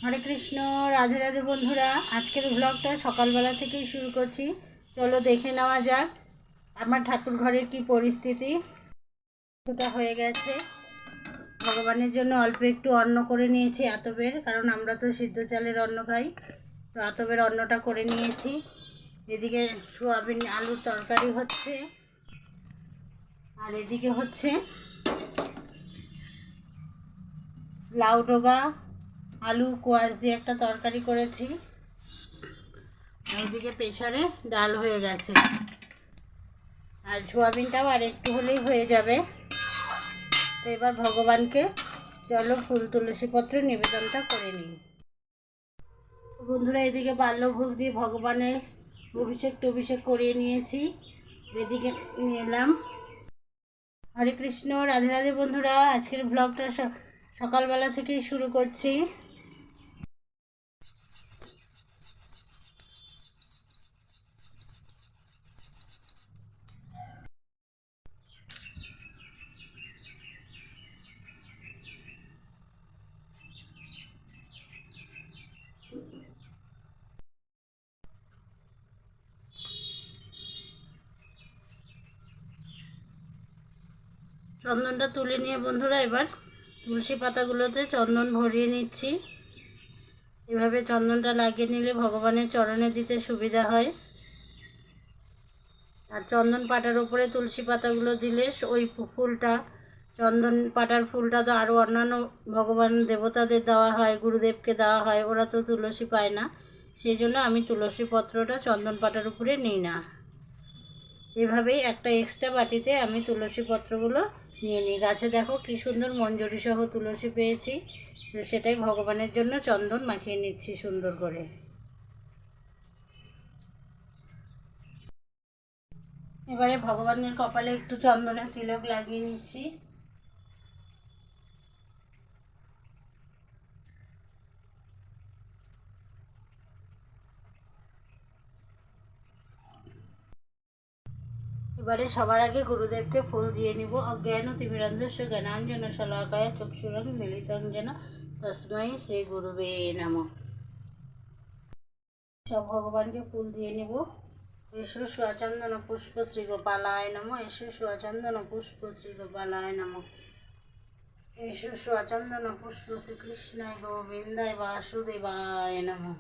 হরে কৃষ্ণ। রাধে রাধে বন্ধুরা, আজকের ব্লগটা সকালবেলা থেকেই শুরু করছি। চলো দেখে নেওয়া যাক আমার ঠাকুর ঘরের কি পরিস্থিতি। ওটা হয়ে গেছে, ভগবানের জন্য অল্প একটু অন্ন করে নিয়েছি আতবের, কারণ আমরা তো সিদ্ধ চালের অন্ন খাই, তো আতবের অন্নটা করে নিয়েছি। এদিকে সোয়াবিন আলুর তরকারি হচ্ছে, আর এদিকে হচ্ছে লাউ ডোগা আলু কোয়াশ দিয়ে একটা তরকারি করেছি। ওইদিকে প্রেসারে ডাল হয়ে গেছে, আর সোয়াবিনটাও আর একটু হলেই হয়ে যাবে। তো এবার ভগবানকে চলো ফুল তুলসীপত্র নিবেদনটা করে নিই। বন্ধুরা, এদিকে বাল্যভোগ দিয়ে ভগবানের অভিষেক করিয়ে নিয়েছি, এদিকে নিয়ে এলাম। হরে কৃষ্ণ, রাধে রাধে বন্ধুরা, আজকের ব্লগটা সকালবেলা থেকেই শুরু করছি। চন্দনটা তুলে নিয়ে বন্ধুরা এবার তুলসী পাতাগুলোতে চন্দন ভরিয়ে নিচ্ছি। এভাবে চন্দনটা লাগিয়ে নিলে ভগবানের চরণে দিতে সুবিধা হয়। আর চন্দন পাতার উপরে তুলসী পাতাগুলো দিলে ওই ফুলটা, চন্দন পাতার ফুলটা তো আরও অন্যান্য ভগবান দেবতাদের দেওয়া হয়, গুরুদেবকে দেওয়া হয়, ওরা তো তুলসী পায় না, সেই জন্য আমি তুলসী পত্রটা চন্দন পাতার উপরে নিই না। এভাবেই একটা এক্সট্রা বাটিতে আমি তুলসী পত্রগুলো নিয়ে নিই। গাছে দেখো কী সুন্দর মঞ্জরি সহ তুলসী পেয়েছি, সেটাই ভগবানের জন্য চন্দন মাখিয়ে নিচ্ছি সুন্দর করে। এবারে ভগবানের কপালে একটু চন্দনের তিলক লাগিয়ে নিচ্ছি। এবারে সবার আগে গুরুদেবকে ফুল দিয়ে নিব। অজ্ঞান তিমিরান্ধস্য জ্ঞানাঞ্জন শলাকায় চক্ষুরং মিলিতং যেন তস্মৈ শ্রী গুরুবে নমঃ। সব ভগবানকে ফুল দিয়ে নেব। এসো স্বচন্দন পুষ্প শ্রী গোপালায় নমঃ, এসো স্বচন্দন পুষ্প শ্রী গোপালায় নমঃ, এসো স্বচন্দন পুষ্প শ্রীকৃষ্ণায় গোবিন্দায় বাসুদেবায় নমঃ।